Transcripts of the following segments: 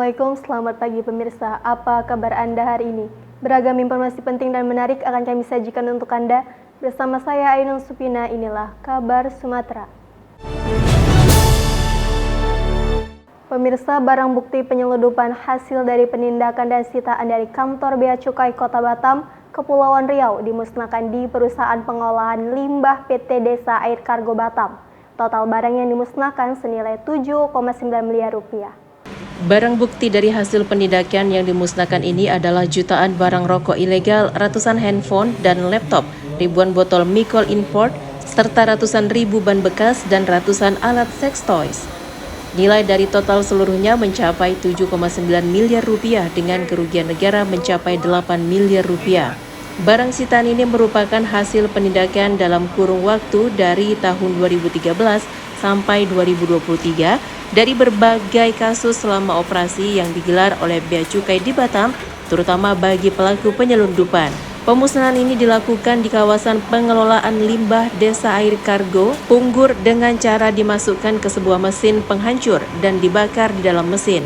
Assalamualaikum, selamat pagi pemirsa. Apa kabar Anda hari ini? Beragam informasi penting dan menarik akan kami sajikan untuk Anda. Bersama saya Ainun Supina, inilah Kabar Sumatera. Pemirsa, barang bukti penyeludupan hasil dari penindakan dan sitaan dari kantor Bea Cukai Kota Batam, Kepulauan Riau dimusnahkan di perusahaan pengolahan limbah PT Desa Air Kargo Batam. Total barang yang dimusnahkan senilai 7,9 miliar rupiah. Barang bukti dari hasil penindakan yang dimusnahkan ini adalah jutaan barang rokok ilegal, ratusan handphone dan laptop, ribuan botol Mikol import, serta ratusan ribu ban bekas dan ratusan alat sex toys. Nilai dari total seluruhnya mencapai 7,9 miliar rupiah dengan kerugian negara mencapai 8 miliar rupiah. Barang sitaan ini merupakan hasil penindakan dalam kurun waktu dari tahun 2013 sampai 2023 dari berbagai kasus selama operasi yang digelar oleh Bea Cukai di Batam, terutama bagi pelaku penyelundupan. Pemusnahan ini dilakukan di kawasan pengelolaan limbah Desa Air Kargo, Punggur dengan cara dimasukkan ke sebuah mesin penghancur dan dibakar di dalam mesin.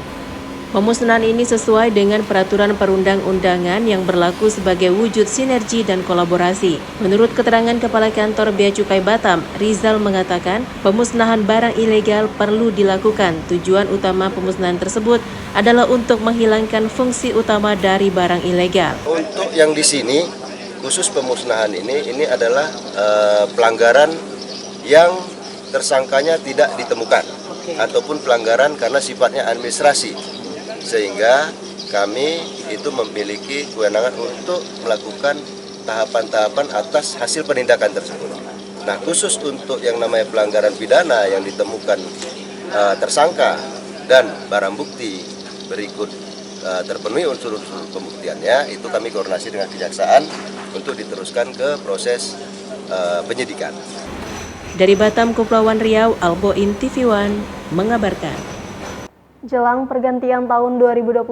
Pemusnahan ini sesuai dengan peraturan perundang-undangan yang berlaku sebagai wujud sinergi dan kolaborasi. Menurut keterangan Kepala Kantor Bea Cukai Batam, Rizal mengatakan pemusnahan barang ilegal perlu dilakukan. Tujuan utama pemusnahan tersebut adalah untuk menghilangkan fungsi utama dari barang ilegal. Untuk yang di sini, khusus pemusnahan ini adalah pelanggaran yang tersangkanya tidak ditemukan, ataupun pelanggaran karena sifatnya administrasi. Sehingga kami itu memiliki kewenangan untuk melakukan tahapan-tahapan atas hasil penindakan tersebut. Nah, khusus untuk yang namanya pelanggaran pidana yang ditemukan tersangka dan barang bukti berikut terpenuhi unsur-unsur pembuktiannya, itu kami koordinasi dengan kejaksaan untuk diteruskan ke proses penyidikan. Dari Batam, Kepulauan Riau, Alboin TV One mengabarkan. Jelang pergantian tahun 2024,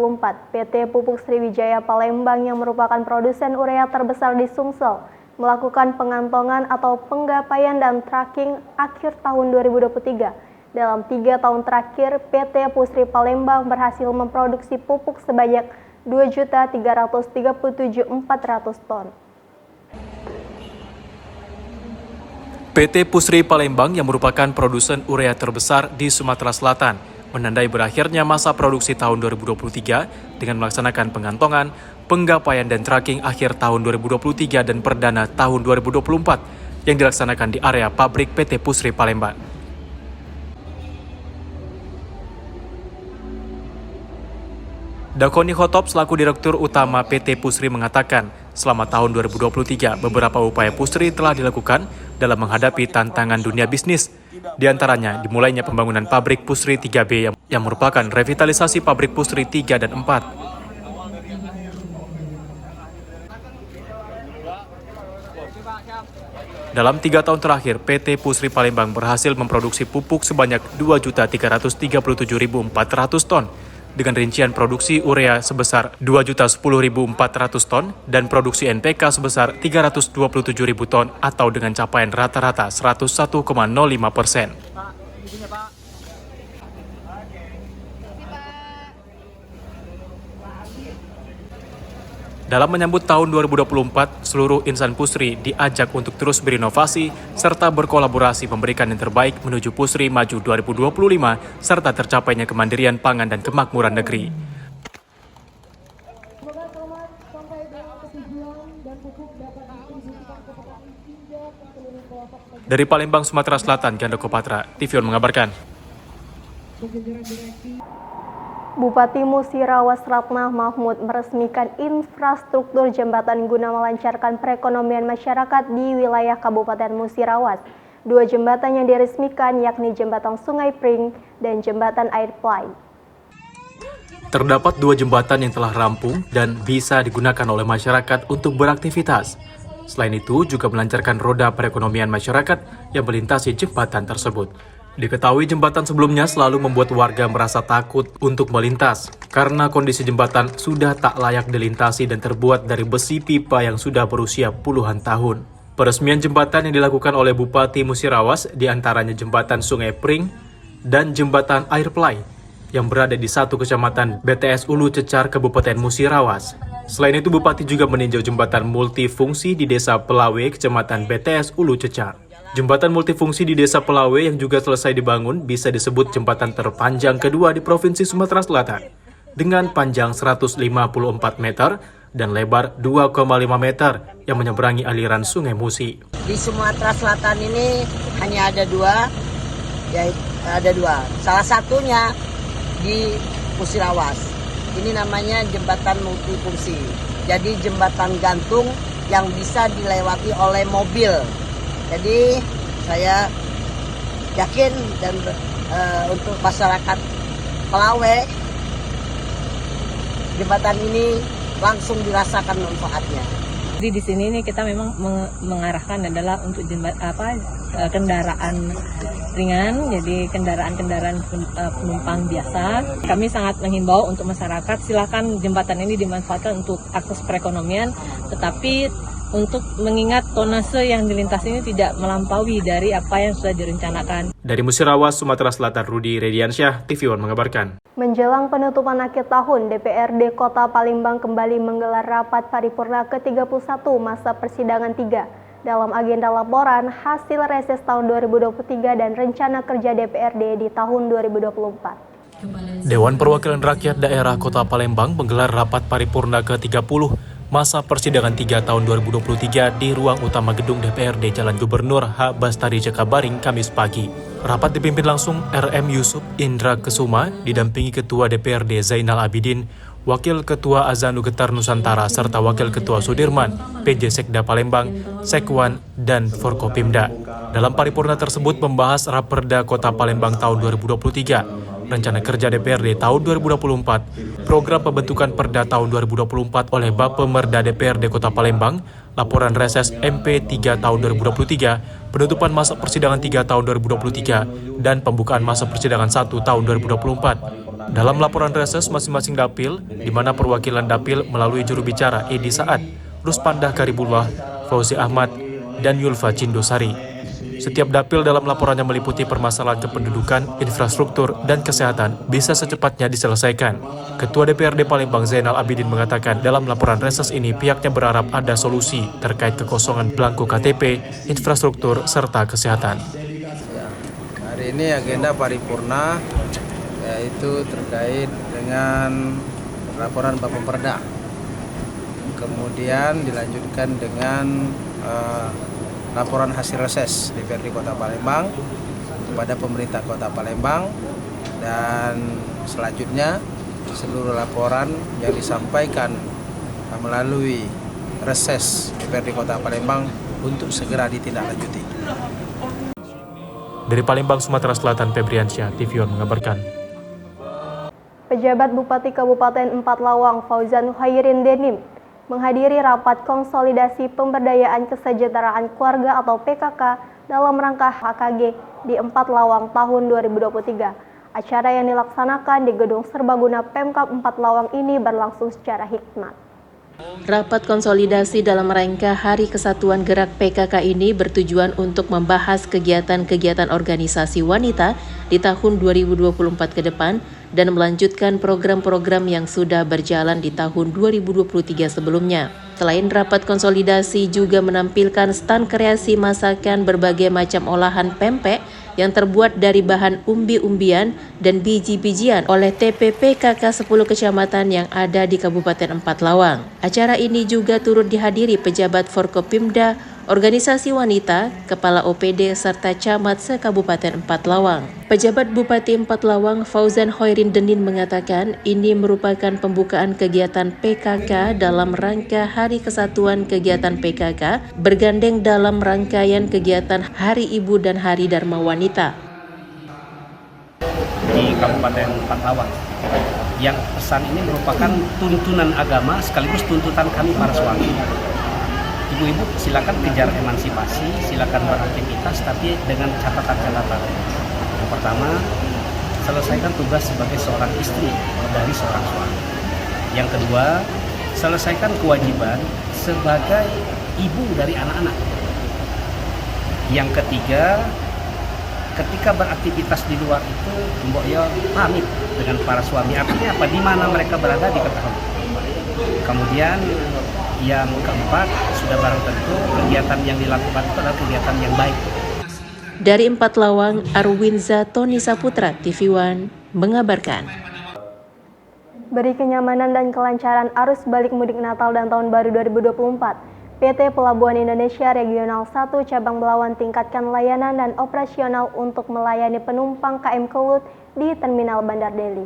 PT Pupuk Sriwijaya Palembang yang merupakan produsen urea terbesar di Sumsel melakukan pengantongan atau penggapaian dan tracking akhir tahun 2023. Dalam 3 tahun terakhir, PT Pusri Palembang berhasil memproduksi pupuk sebanyak 2.337.400 ton. PT Pusri Palembang yang merupakan produsen urea terbesar di Sumatera Selatan menandai berakhirnya masa produksi tahun 2023 dengan melaksanakan pengantongan, penggapaian dan tracking akhir tahun 2023 dan perdana tahun 2024 yang dilaksanakan di area pabrik PT Pusri Palembang. Dakoni Khotop selaku Direktur Utama PT Pusri mengatakan, selama tahun 2023 beberapa upaya Pusri telah dilakukan dalam menghadapi tantangan dunia bisnis. Di antaranya dimulainya pembangunan pabrik Pusri 3B yang merupakan revitalisasi pabrik Pusri 3 dan 4. Dalam 3 tahun terakhir, PT Pusri Palembang berhasil memproduksi pupuk sebanyak 2.337.400 ton, dengan rincian produksi urea sebesar 2.010.400 ton dan produksi NPK sebesar 327.000 ton atau dengan capaian rata-rata 101,05%. Dalam menyambut tahun 2024, seluruh insan Pusri diajak untuk terus berinovasi serta berkolaborasi memberikan yang terbaik menuju Pusri Maju 2025 serta tercapainya kemandirian pangan dan kemakmuran negeri. Dari Palembang, Sumatera Selatan, Gandoko Patra, TV One mengabarkan. Bupati Musirawas Ratna Mahmud meresmikan infrastruktur jembatan guna melancarkan perekonomian masyarakat di wilayah Kabupaten Musirawas. 2 jembatan yang diresmikan yakni Jembatan Sungai Pring dan Jembatan Air Play. Terdapat 2 jembatan yang telah rampung dan bisa digunakan oleh masyarakat untuk beraktivitas. Selain itu, juga melancarkan roda perekonomian masyarakat yang melintasi jembatan tersebut. Diketahui jembatan sebelumnya selalu membuat warga merasa takut untuk melintas karena kondisi jembatan sudah tak layak dilintasi dan terbuat dari besi pipa yang sudah berusia puluhan tahun. Peresmian jembatan yang dilakukan oleh Bupati Musirawas diantaranya Jembatan Sungai Pring dan Jembatan Air Play yang berada di satu kecamatan BTS Ulu Cecar, Kabupaten Musirawas. Selain itu, Bupati juga meninjau jembatan multifungsi di Desa Pelawe, Kecamatan BTS Ulu Cecar. Jembatan multifungsi di Desa Pelawe yang juga selesai dibangun bisa disebut jembatan terpanjang kedua di Provinsi Sumatera Selatan, dengan panjang 154 meter dan lebar 2,5 meter yang menyeberangi aliran Sungai Musi. Di Sumatera Selatan ini hanya ada dua, yaitu ada dua. Salah satunya di Musirawas. Ini namanya jembatan multifungsi. Jadi jembatan gantung yang bisa dilewati oleh mobil. Jadi saya yakin dan untuk masyarakat Pelawe, jembatan ini langsung dirasakan manfaatnya. Jadi di sini nih kita memang mengarahkan adalah untuk kendaraan ringan, jadi kendaraan penumpang biasa. Kami sangat menghimbau untuk masyarakat, silakan jembatan ini dimanfaatkan untuk akses perekonomian, tetapi untuk mengingat tonase yang dilintasi ini tidak melampaui dari apa yang sudah direncanakan. Dari Musirawas, Sumatera Selatan, Rudi Rediansyah, TV One mengabarkan. Menjelang penutupan akhir tahun, DPRD Kota Palembang kembali menggelar rapat paripurna ke-31 masa persidangan 3 dalam agenda laporan hasil reses tahun 2023 dan rencana kerja DPRD di tahun 2024. Dewan Perwakilan Rakyat Daerah Kota Palembang menggelar rapat paripurna ke-30 masa persidangan 3 tahun 2023 di ruang utama gedung DPRD Jalan Gubernur H. Bastari Jakabaring, Kamis pagi. Rapat dipimpin langsung RM Yusuf Indra Kesuma, didampingi Ketua DPRD Zainal Abidin, Wakil Ketua Azanu Getar Nusantara, serta Wakil Ketua Sudirman, PJ Sekda Palembang, Sekwan, dan Forkopimda. Dalam paripurna tersebut membahas Raperda Kota Palembang tahun 2023, Rencana Kerja DPRD tahun 2024, Program Pembentukan Perda tahun 2024 oleh Bappemerda DPRD Kota Palembang, Laporan Reses MP 3 tahun 2023, Penutupan Masa Persidangan 3 tahun 2023, dan Pembukaan Masa Persidangan 1 tahun 2024. Dalam laporan reses masing-masing dapil, di mana perwakilan dapil melalui juru bicara Edi Saad, Ruspandah Karibullah, Fauzi Ahmad, dan Yulfa Cindosari. Setiap dapil dalam laporannya meliputi permasalahan kependudukan, infrastruktur, dan kesehatan bisa secepatnya diselesaikan. Ketua DPRD Palembang Zainal Abidin mengatakan dalam laporan reses ini pihaknya berharap ada solusi terkait kekosongan belangko KTP, infrastruktur, serta kesehatan. Hari ini agenda paripurna yaitu terkait dengan laporan Bappemerda. Kemudian dilanjutkan dengan laporan hasil reses DPRD Kota Palembang kepada pemerintah Kota Palembang, dan selanjutnya seluruh laporan yang disampaikan melalui reses DPRD Kota Palembang untuk segera ditindaklanjuti. Dari Palembang, Sumatera Selatan, Febriansyah, TV One mengabarkan. Pejabat Bupati Kabupaten Empat Lawang Fauzan Khairin Denim menghadiri rapat konsolidasi pemberdayaan kesejahteraan keluarga atau PKK dalam rangka HKG di Empat Lawang tahun 2023. Acara yang dilaksanakan di Gedung Serbaguna Pemkab Empat Lawang ini berlangsung secara hikmat. Rapat konsolidasi dalam rangka Hari Kesatuan Gerak PKK ini bertujuan untuk membahas kegiatan-kegiatan organisasi wanita di tahun 2024 ke depan dan melanjutkan program-program yang sudah berjalan di tahun 2023 sebelumnya. Selain rapat konsolidasi juga menampilkan stand kreasi masakan berbagai macam olahan pempek yang terbuat dari bahan umbi-umbian dan biji-bijian oleh TPPKK 10 kecamatan yang ada di Kabupaten Empat Lawang. Acara ini juga turut dihadiri pejabat Forkopimda, organisasi wanita, kepala OPD, serta camat se-Kabupaten Empat Lawang. Pejabat Bupati Empat Lawang Fauzan Khairin Denim mengatakan ini merupakan pembukaan kegiatan PKK dalam rangka Hari Kesatuan Kegiatan PKK bergandeng dalam rangkaian kegiatan Hari Ibu dan Hari Dharma Wanita. Di Kabupaten Empat Lawang, yang pesan ini merupakan tuntunan agama sekaligus tuntutan kami para suami. Ibu-ibu silakan kejar emansipasi, silakan beraktivitas, tapi dengan catatan-catatan. Yang pertama, selesaikan tugas sebagai seorang istri dari seorang suami. Yang kedua, selesaikan kewajiban sebagai ibu dari anak-anak. Yang ketiga, ketika beraktivitas di luar itu Mbok Yo pamit dengan para suami. Artinya apa? Di mana mereka berada diketahui. Kemudian yang keempat, sudah barang tentu kegiatan yang dilakukan itu adalah kegiatan yang baik. Dari Empat Lawang, Arwinza Tony Saputra, TV One, mengabarkan. Beri kenyamanan dan kelancaran arus balik mudik Natal dan Tahun Baru 2024. PT Pelabuhan Indonesia Regional 1 Cabang Belawan tingkatkan layanan dan operasional untuk melayani penumpang KM Kelut di Terminal Bandar Deli.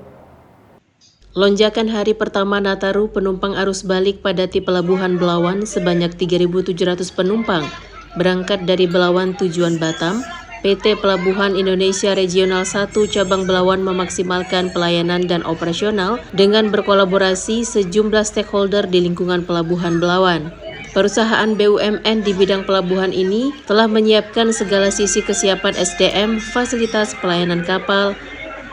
Lonjakan hari pertama Nataru penumpang arus balik padati Pelabuhan Belawan sebanyak 3.700 penumpang berangkat dari Belawan tujuan Batam. PT Pelabuhan Indonesia Regional 1 Cabang Belawan memaksimalkan pelayanan dan operasional dengan berkolaborasi sejumlah stakeholder di lingkungan Pelabuhan Belawan. Perusahaan BUMN di bidang pelabuhan ini telah menyiapkan segala sisi kesiapan SDM, fasilitas pelayanan kapal,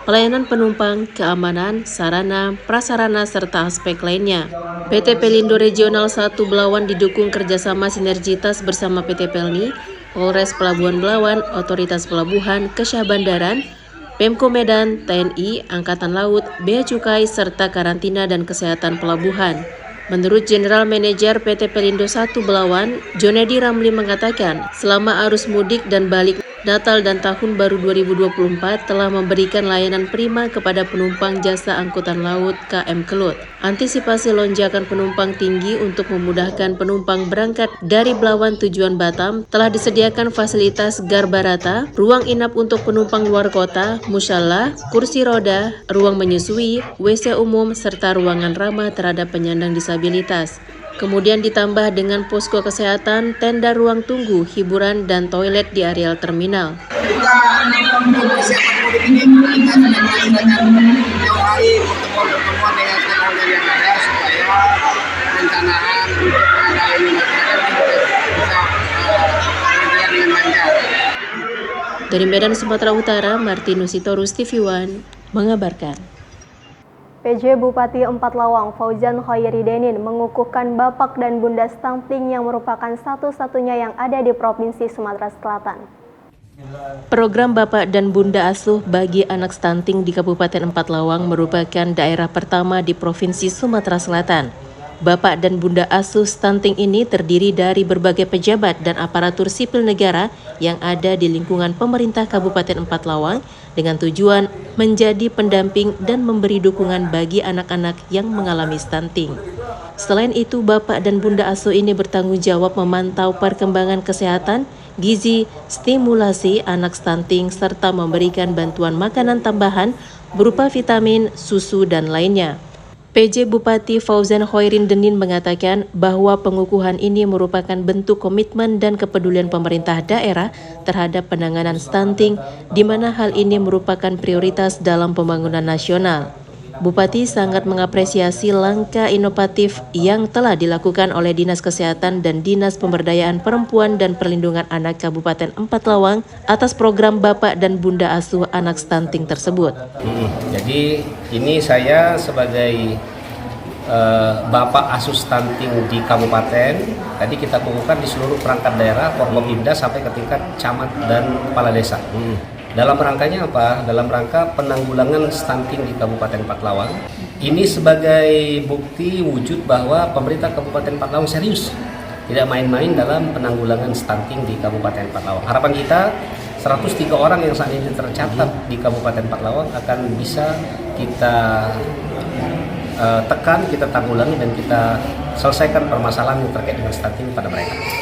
pelayanan penumpang, keamanan, sarana, prasarana, serta aspek lainnya. PT Pelindo Regional 1 Belawan didukung kerjasama sinergitas bersama PT Pelni, Polres Pelabuhan Belawan, Otoritas Pelabuhan, Kesyah Bandaran, Pemko Medan, TNI, Angkatan Laut, Bea Cukai, serta Karantina dan Kesehatan Pelabuhan. Menurut General Manager PT Pelindo 1 Belawan, Jonedi Ramli mengatakan, selama arus mudik dan balik Natal dan Tahun Baru 2024 telah memberikan layanan prima kepada penumpang jasa angkutan laut KM Kelut. Antisipasi lonjakan penumpang tinggi untuk memudahkan penumpang berangkat dari Belawan tujuan Batam, telah disediakan fasilitas garbarata, ruang inap untuk penumpang luar kota, musyalah, kursi roda, ruang menyusui, WC umum, serta ruangan ramah terhadap penyandang disabilitas. Kemudian ditambah dengan posko kesehatan, tenda ruang tunggu, hiburan, dan toilet di areal terminal. Dari Medan, Sumatera Utara, Martinus Sitorus, TV One, mengabarkan. PJ Bupati Empat Lawang Fauzan Khairidinin mengukuhkan Bapak dan Bunda Stunting yang merupakan satu-satunya yang ada di Provinsi Sumatera Selatan. Program Bapak dan Bunda Asuh bagi anak stunting di Kabupaten Empat Lawang merupakan daerah pertama di Provinsi Sumatera Selatan. Bapak dan Bunda Asuh stunting ini terdiri dari berbagai pejabat dan aparatur sipil negara yang ada di lingkungan pemerintah Kabupaten Empat Lawang dengan tujuan menjadi pendamping dan memberi dukungan bagi anak-anak yang mengalami stunting. Selain itu, Bapak dan Bunda Asuh ini bertanggung jawab memantau perkembangan kesehatan, gizi, stimulasi anak stunting, serta memberikan bantuan makanan tambahan berupa vitamin, susu, dan lainnya. PJ Bupati Fauzan Khairidinin mengatakan bahwa pengukuhan ini merupakan bentuk komitmen dan kepedulian pemerintah daerah terhadap penanganan stunting, di mana hal ini merupakan prioritas dalam pembangunan nasional. Bupati sangat mengapresiasi langkah inovatif yang telah dilakukan oleh Dinas Kesehatan dan Dinas Pemberdayaan Perempuan dan Perlindungan Anak Kabupaten Empat Lawang atas program Bapak dan Bunda Asuh anak stunting tersebut. Jadi ini saya sebagai Bapak Asuh Stunting di Kabupaten, tadi kita kukuhkan di seluruh perangkat daerah, Forkopimda sampai ke tingkat camat dan kepala desa. Dalam rangkanya apa? Dalam rangka penanggulangan stunting di Kabupaten Empat Lawang. Ini sebagai bukti wujud bahwa pemerintah Kabupaten Empat Lawang serius, tidak main-main dalam penanggulangan stunting di Kabupaten Empat Lawang. Harapan kita 103 orang yang saat ini tercatat di Kabupaten Empat Lawang akan bisa kita tekan, kita tanggulangi, dan kita selesaikan permasalahan yang terkait dengan stunting pada mereka.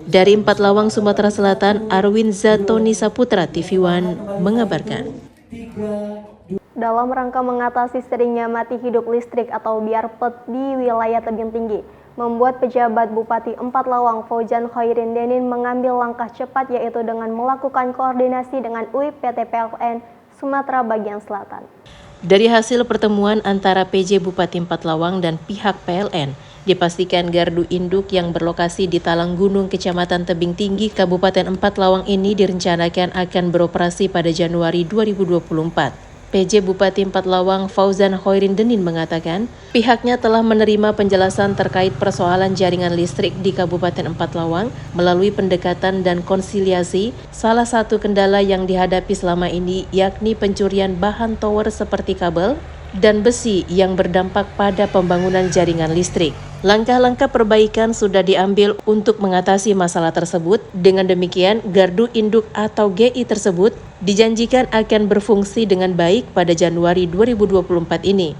Dari Empat Lawang, Sumatera Selatan, Arwinza Tony Saputra, TV One, mengabarkan. Dalam rangka mengatasi seringnya mati hidup listrik atau biarpet di wilayah tebing tinggi, membuat pejabat Bupati Empat Lawang Fauzan Khairidinin mengambil langkah cepat, yaitu dengan melakukan koordinasi dengan UIP PT PLN Sumatera Bagian Selatan. Dari hasil pertemuan antara PJ Bupati Empat Lawang dan pihak PLN, dipastikan gardu induk yang berlokasi di Talang Gunung, Kecamatan Tebing Tinggi, Kabupaten Empat Lawang ini direncanakan akan beroperasi pada Januari 2024. PJ Bupati Empathlawang Fauzan Khoirin Denin mengatakan, pihaknya telah menerima penjelasan terkait persoalan jaringan listrik di Kabupaten Empathlawang melalui pendekatan dan konsiliasi. Salah satu kendala yang dihadapi selama ini yakni pencurian bahan tower seperti kabel dan besi yang berdampak pada pembangunan jaringan listrik. Langkah-langkah perbaikan sudah diambil untuk mengatasi masalah tersebut. Dengan demikian, Gardu Induk atau GI tersebut dijanjikan akan berfungsi dengan baik pada Januari 2024 ini.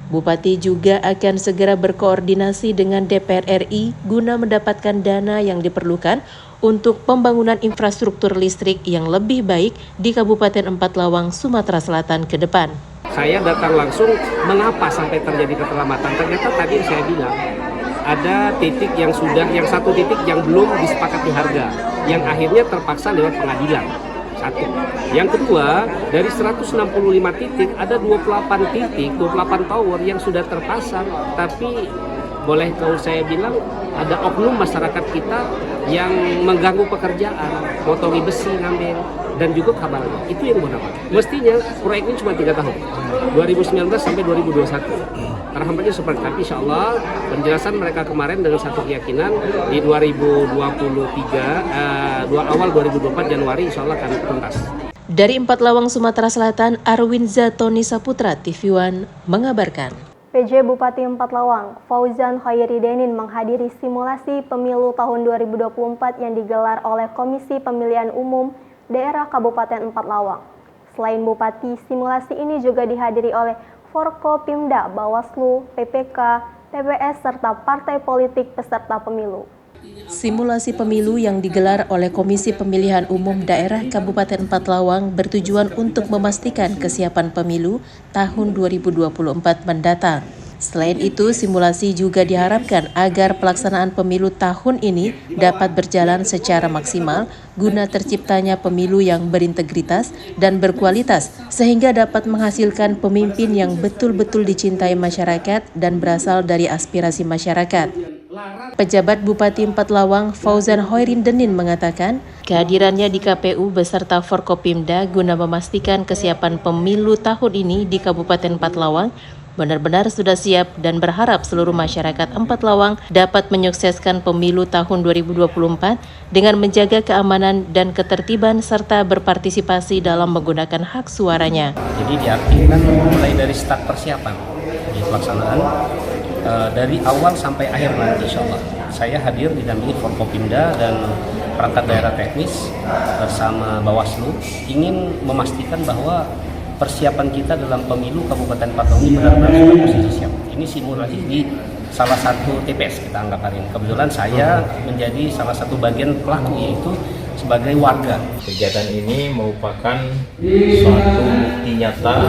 Bupati juga akan segera berkoordinasi dengan DPR RI guna mendapatkan dana yang diperlukan untuk pembangunan infrastruktur listrik yang lebih baik di Kabupaten Empathlawang, Sumatera Selatan ke depan. Saya datang langsung, mengapa sampai terjadi keterlambatan? Ternyata tadi saya bilang, ada titik yang satu titik yang belum disepakati harga, yang akhirnya terpaksa lewat pengadilan. Satu. Yang kedua, dari 165 titik, ada 28 titik, 28 tower yang sudah terpasang, tapi boleh kalau saya bilang, ada oknum masyarakat kita yang mengganggu pekerjaan, motori besi ngambil, dan juga kabarnya. Itu yang bernama. Mestinya proyek ini cuma 3 tahun, 2019 sampai 2021. Terhambatnya seperti tapi insya Allah penjelasan mereka kemarin dengan satu keyakinan di 2023, awal 2024 Januari insya Allah akan tuntas. Dari Empathlawang, Sumatera Selatan, Arwinza Tony Saputra, TV One mengabarkan. PJ Bupati Empathlawang, Fauzan Khoirin Denin menghadiri simulasi pemilu tahun 2024 yang digelar oleh Komisi Pemilihan Umum Daerah Kabupaten Empathlawang. Selain Bupati, simulasi ini juga dihadiri oleh Forkopimda, Bawaslu, PPK, TPS, serta partai politik peserta pemilu. Simulasi pemilu yang digelar oleh Komisi Pemilihan Umum Daerah Kabupaten Empathlawang bertujuan untuk memastikan kesiapan pemilu tahun 2024 mendatang. Selain itu, simulasi juga diharapkan agar pelaksanaan pemilu tahun ini dapat berjalan secara maksimal guna terciptanya pemilu yang berintegritas dan berkualitas sehingga dapat menghasilkan pemimpin yang betul-betul dicintai masyarakat dan berasal dari aspirasi masyarakat. Pejabat Bupati Empathlawang Fauzan Khoirin Denin mengatakan, kehadirannya di KPU beserta Forkopimda guna memastikan kesiapan pemilu tahun ini di Kabupaten Empathlawang benar-benar sudah siap dan berharap seluruh masyarakat Empathlawang dapat menyukseskan pemilu tahun 2024 dengan menjaga keamanan dan ketertiban serta berpartisipasi dalam menggunakan hak suaranya. Jadi diartikan mulai dari start persiapan di pelaksanaan dari awal sampai akhir nanti insya Allah. Saya hadir didampingi Forkopimda dan perangkat daerah teknis bersama Bawaslu ingin memastikan bahwa persiapan kita dalam pemilu Kabupaten Empathlawang ini benar-benar sudah posisi siap. Ini simulasi di salah satu TPS kita anggap hari ini. Kebetulan saya menjadi salah satu bagian pelaku, yaitu sebagai warga. Kegiatan ini merupakan suatu bukti nyata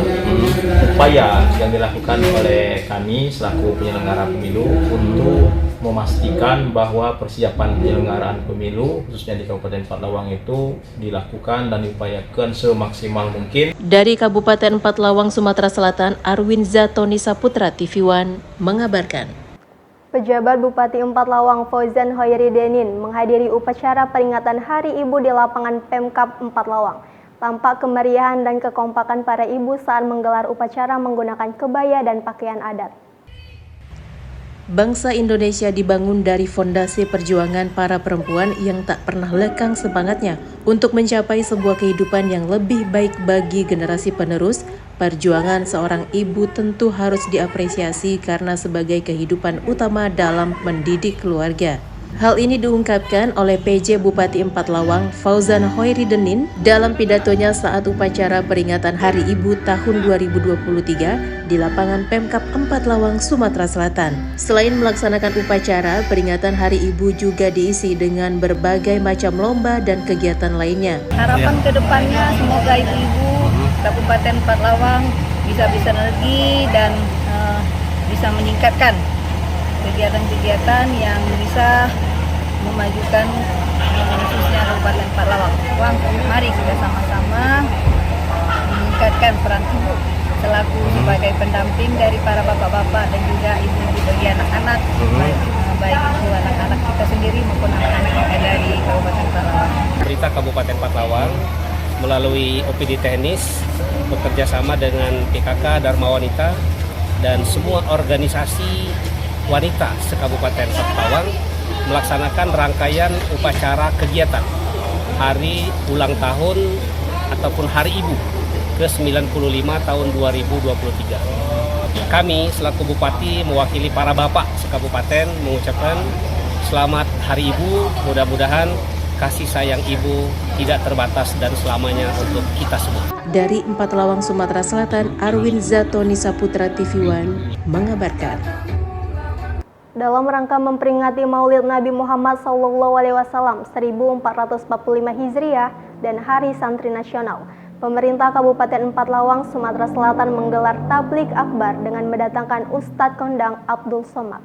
upaya yang dilakukan oleh kami selaku penyelenggara pemilu untuk memastikan bahwa persiapan penyelenggaraan pemilu khususnya di Kabupaten Empathlawang itu dilakukan dan diupayakan semaksimal mungkin. Dari Kabupaten Empathlawang, Sumatera Selatan, Arwinza Tony Saputra, TV One mengabarkan. Pejabat Bupati Empathlawang Fauzan Khoirin Denin menghadiri upacara peringatan Hari Ibu di lapangan Pemkab Empathlawang. Tampak kemeriahan dan kekompakan para ibu saat menggelar upacara menggunakan kebaya dan pakaian adat. Bangsa Indonesia dibangun dari fondasi perjuangan para perempuan yang tak pernah lekang semangatnya untuk mencapai sebuah kehidupan yang lebih baik bagi generasi penerus. Perjuangan seorang ibu tentu harus diapresiasi karena sebagai kehidupan utama dalam mendidik keluarga. Hal ini diungkapkan oleh PJ Bupati Empathlawang Fauzan Khoirin Denin dalam pidatonya saat upacara peringatan Hari Ibu tahun 2023 di lapangan Pemkab Empathlawang, Sumatera Selatan. Selain melaksanakan upacara, peringatan Hari Ibu juga diisi dengan berbagai macam lomba dan kegiatan lainnya. Harapan kedepannya semoga ibu-ibu Kabupaten Empathlawang bisa lagi dan bisa meningkatkan kegiatan-kegiatan yang bisa memajukan khususnya Kabupaten Empathlawang. Mari kita sama-sama meningkatkan peran ibu selaku sebagai pendamping dari para bapak-bapak dan juga ibu-ibu bagi anak-anak, baik itu anak-anak kita sendiri maupun anak-anak yang ada di Kabupaten Empathlawang. Pemerintah Kabupaten Empathlawang melalui OPD teknis bekerja sama dengan PKK Dharma Wanita dan semua organisasi wanita se-Kabupaten Saptawang melaksanakan rangkaian upacara kegiatan Hari Ulang Tahun ataupun Hari Ibu ke-95 tahun 2023. Kami selaku Bupati mewakili para bapak se-Kabupaten mengucapkan selamat Hari Ibu, mudah-mudahan kasih sayang ibu tidak terbatas dan selamanya untuk kita semua. Dari Empathlawang, Sumatera Selatan, Arwin Zatoni Saputra TV One mengabarkan. Dalam rangka memperingati Maulid Nabi Muhammad SAW 1445 Hijriah dan Hari Santri Nasional, pemerintah Kabupaten Empathlawang, Sumatera Selatan menggelar tablik akbar dengan mendatangkan Ustadz Kondang Abdul Somad.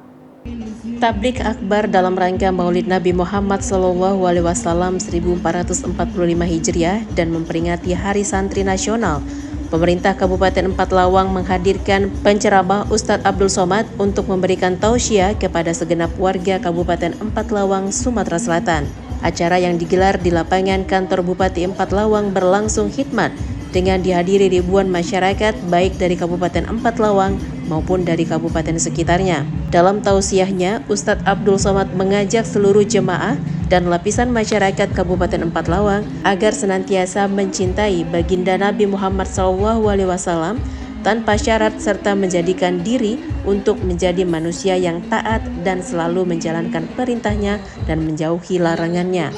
Tablik akbar dalam rangka Maulid Nabi Muhammad SAW 1445 Hijriah dan memperingati Hari Santri Nasional. Pemerintah Kabupaten Empathlawang menghadirkan penceramah Ustadz Abdul Somad untuk memberikan tausiah kepada segenap warga Kabupaten Empathlawang, Sumatera Selatan. Acara yang digelar di lapangan kantor Bupati Empathlawang berlangsung khidmat dengan dihadiri ribuan masyarakat baik dari Kabupaten Empathlawang maupun dari kabupaten sekitarnya. Dalam tausiahnya, Ustadz Abdul Somad mengajak seluruh jemaah dan lapisan masyarakat Kabupaten Empathlawang agar senantiasa mencintai baginda Nabi Muhammad SAW tanpa syarat serta menjadikan diri untuk menjadi manusia yang taat dan selalu menjalankan perintahnya dan menjauhi larangannya.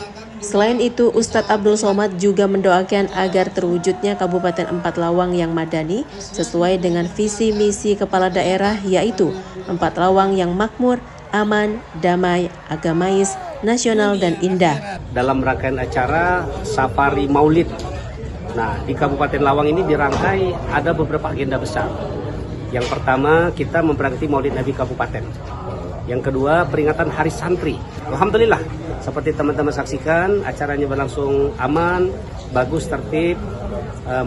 Selain itu, Ustadz Abdul Somad juga mendoakan agar terwujudnya Kabupaten Empathlawang yang madani sesuai dengan visi misi kepala daerah, yaitu Empathlawang yang makmur, aman, damai, agamais, nasional, dan indah. Dalam rangkaian acara Safari Maulid, nah di Kabupaten Lawang ini dirangkai ada beberapa agenda besar. Yang pertama, kita memperingati Maulid Nabi Kabupaten. Yang kedua, peringatan Hari Santri. Alhamdulillah, seperti teman-teman saksikan, acaranya berlangsung aman, bagus, tertib,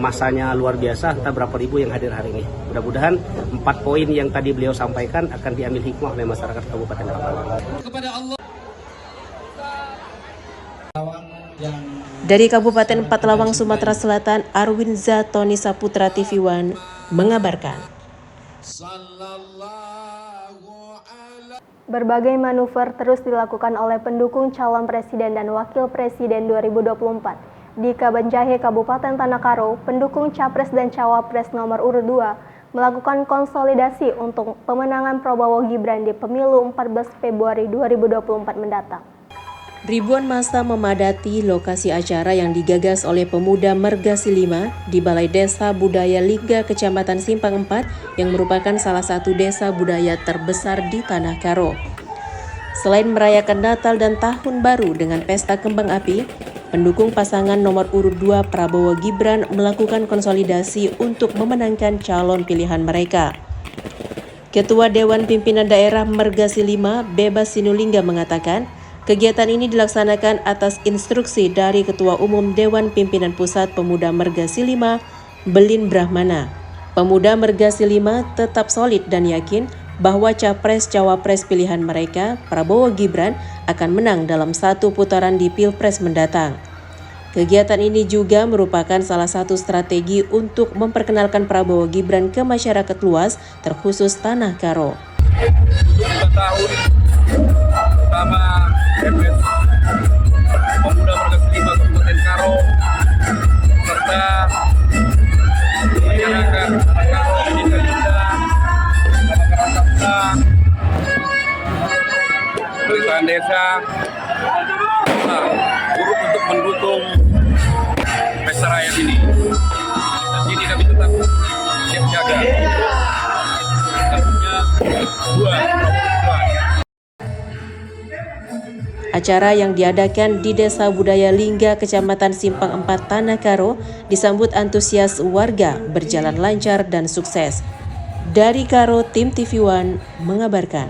masanya luar biasa, entah berapa ribu yang hadir hari ini. Mudah-mudahan 4 poin yang tadi beliau sampaikan akan diambil hikmah oleh masyarakat Kabupaten Lawang. Dari Kabupaten Empathlawang, Sumatera Selatan, Arwin Zatoni Saputra TV One mengabarkan. Berbagai manuver terus dilakukan oleh pendukung calon presiden dan wakil presiden 2024. Di Kabanjahe, Kabupaten Tanah Karo, pendukung capres dan cawapres nomor urut 2 melakukan konsolidasi untuk pemenangan Prabowo Gibran di pemilu 14 Februari 2024 mendatang. Ribuan massa memadati lokasi acara yang digagas oleh pemuda Mergasi 5 di Balai Desa Budaya Lingga, Kecamatan Simpang 4 yang merupakan salah satu desa budaya terbesar di Tanah Karo. Selain merayakan Natal dan Tahun Baru dengan pesta kembang api, pendukung pasangan nomor urut 2 Prabowo Gibran melakukan konsolidasi untuk memenangkan calon pilihan mereka. Ketua Dewan Pimpinan Daerah Mergasi 5, Bebas Sinulingga mengatakan, kegiatan ini dilaksanakan atas instruksi dari Ketua Umum Dewan Pimpinan Pusat Pemuda Mergasi 5, Belin Brahmana. Pemuda Mergasi 5 tetap solid dan yakin bahwa capres-cawapres pilihan mereka, Prabowo Gibran, akan menang dalam satu putaran di Pilpres mendatang. Kegiatan ini juga merupakan salah satu strategi untuk memperkenalkan Prabowo Gibran ke masyarakat luas, terkhusus Tanah Karo. 2 tahun pertama Kepres Pemuda Mergasi 5 Kabupaten Karo serta masyarakat Karo, Desa Linda, masyarakat pemerintahan desa turut untuk mendukung pesta rakyat ini. Dan ini kami tetap siap jaga. Tentunya 2. Acara yang diadakan di Desa Budaya Lingga, Kecamatan Simpang 4, Tanah Karo, disambut antusias warga, berjalan lancar dan sukses. Dari Karo, tim TV One mengabarkan.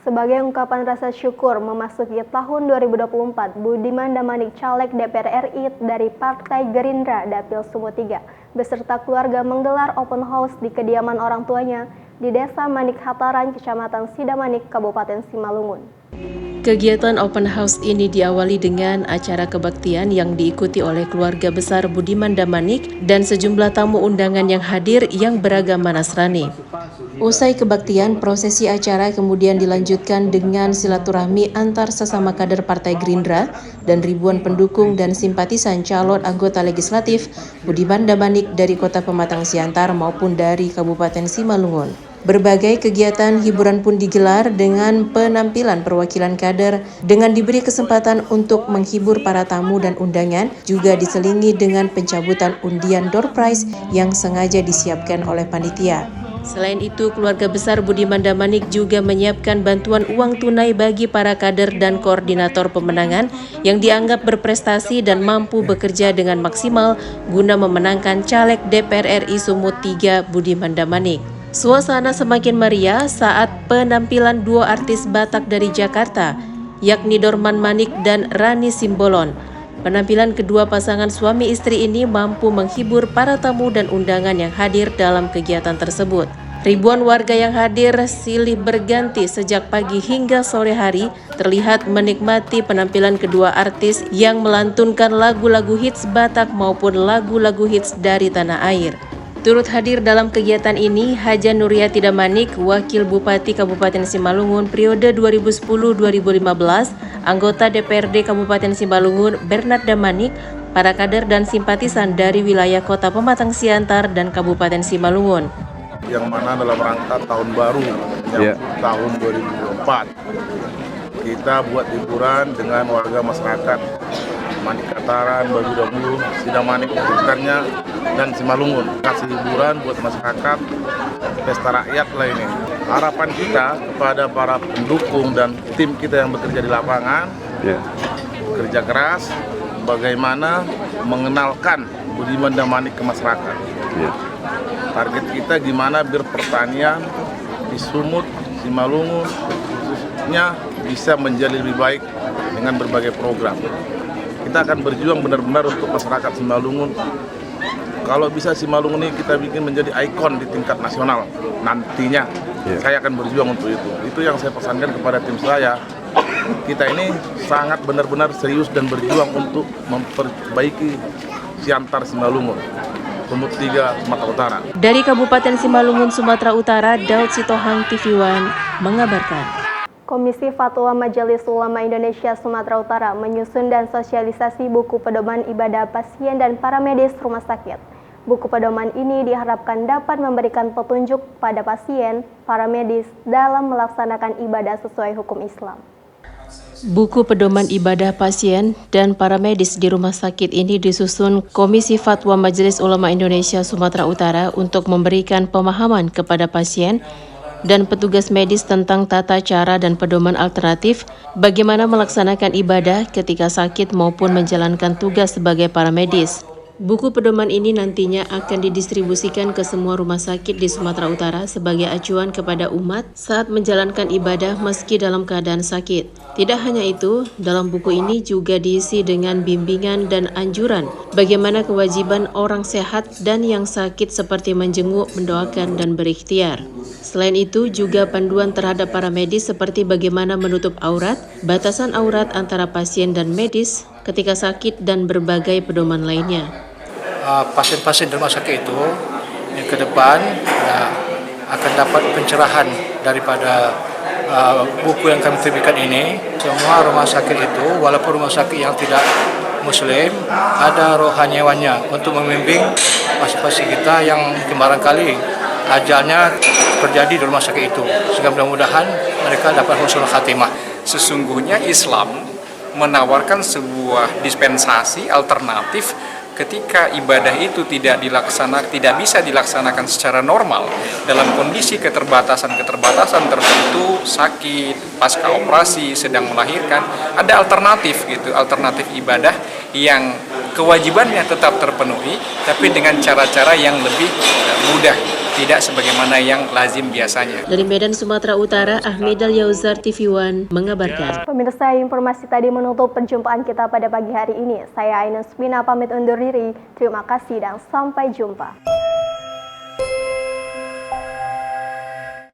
Sebagai ungkapan rasa syukur memasuki tahun 2024, Budiman Damanik, caleg DPR RI dari Partai Gerindra Dapil Sumut 3, beserta keluarga menggelar open house di kediaman orang tuanya di Desa Manik Hataran, Kecamatan Sidamanik, Kabupaten Simalungun. Kegiatan open house ini diawali dengan acara kebaktian yang diikuti oleh keluarga besar Budiman Damanik dan sejumlah tamu undangan yang hadir yang beragama Nasrani. Usai kebaktian, prosesi acara kemudian dilanjutkan dengan silaturahmi antar sesama kader Partai Gerindra dan ribuan pendukung dan simpatisan calon anggota legislatif Budiman Damanik dari Kota Pematang Siantar maupun dari Kabupaten Simalungun. Berbagai kegiatan hiburan pun digelar dengan penampilan perwakilan kader dengan diberi kesempatan untuk menghibur para tamu dan undangan, juga diselingi dengan pencabutan undian door prize yang sengaja disiapkan oleh panitia. Selain itu, keluarga besar Budiman Damanik juga menyiapkan bantuan uang tunai bagi para kader dan koordinator pemenangan yang dianggap berprestasi dan mampu bekerja dengan maksimal guna memenangkan caleg DPR RI Sumut 3 Budiman Damanik. Suasana semakin meriah saat penampilan dua artis Batak dari Jakarta, yakni Dorman Manik dan Rani Simbolon. Penampilan kedua pasangan suami istri ini mampu menghibur para tamu dan undangan yang hadir dalam kegiatan tersebut. Ribuan warga yang hadir silih berganti sejak pagi hingga sore hari terlihat menikmati penampilan kedua artis yang melantunkan lagu-lagu hits Batak maupun lagu-lagu hits dari tanah air. Turut hadir dalam kegiatan ini Haja Nuriati Damanik, Wakil Bupati Kabupaten Simalungun periode 2010-2015, anggota DPRD Kabupaten Simalungun Bernard Damanik, para kader dan simpatisan dari wilayah Kota Pematang Siantar dan Kabupaten Simalungun. Yang mana dalam rangka tahun baru tahun 2024 kita buat liburan dengan warga masyarakat Manik Kataran, Bagudamulu, Sidamanik, bukannya dan Simalungun. Kasih liburan buat masyarakat, pesta rakyat lah ini. Harapan kita kepada para pendukung dan tim kita yang bekerja di lapangan, kerja keras, bagaimana mengenalkan Budiman Damanik ke masyarakat. Target kita gimana biar pertanian di Sumut, Simalungun, khususnya bisa menjadi lebih baik dengan berbagai program. Kita akan berjuang benar-benar untuk masyarakat Simalungun. Kalau bisa Simalungun ini kita bikin menjadi ikon di tingkat nasional nantinya. Saya akan berjuang untuk itu. Itu yang saya pesankan kepada tim saya. Kita ini sangat benar-benar serius dan berjuang untuk memperbaiki Siantar Simalungun, Sumut 3 Sumatera Utara. Dari Kabupaten Simalungun, Sumatera Utara, Daud Sitohang, TV One mengabarkan. Komisi Fatwa Majelis Ulama Indonesia Sumatera Utara menyusun dan sosialisasi buku pedoman ibadah pasien dan para medis rumah sakit. Buku pedoman ini diharapkan dapat memberikan petunjuk pada pasien, para medis dalam melaksanakan ibadah sesuai hukum Islam. Buku pedoman ibadah pasien dan para medis di rumah sakit ini disusun Komisi Fatwa Majelis Ulama Indonesia Sumatera Utara untuk memberikan pemahaman kepada pasien dan petugas medis tentang tata cara dan pedoman alternatif bagaimana melaksanakan ibadah ketika sakit maupun menjalankan tugas sebagai para medis. Buku pedoman ini nantinya akan didistribusikan ke semua rumah sakit di Sumatera Utara sebagai acuan kepada umat saat menjalankan ibadah meski dalam keadaan sakit. Tidak hanya itu, dalam buku ini juga diisi dengan bimbingan dan anjuran bagaimana kewajiban orang sehat dan yang sakit seperti menjenguk, mendoakan, dan berikhtiar. Selain itu, juga panduan terhadap para medis seperti bagaimana menutup aurat, batasan aurat antara pasien dan medis ketika sakit, dan berbagai pedoman lainnya. Pasien-pasien di rumah sakit itu yang ke depan akan dapat pencerahan daripada buku yang kami terbitkan ini. Semua rumah sakit itu, walaupun rumah sakit yang tidak Muslim, ada rohaniawannya untuk membimbing pasien-pasien kita yang barangkali ajalnya terjadi di rumah sakit itu, sehingga mudah-mudahan mereka dapat husnul khatimah. Sesungguhnya Islam menawarkan sebuah dispensasi alternatif ketika ibadah itu tidak bisa dilaksanakan secara normal dalam kondisi keterbatasan tertentu, sakit, pasca operasi, sedang melahirkan, ada alternatif alternatif ibadah yang kewajibannya tetap terpenuhi tapi dengan cara-cara yang lebih mudah, tidak sebagaimana yang lazim biasanya. Dari Medan, Sumatera Utara, Ahmed Al-Yauzar, TV One mengabarkan. Pemirsa, informasi tadi menutup perjumpaan kita pada pagi hari ini. Saya Ainus Wina pamit undur diri. Terima kasih dan sampai jumpa.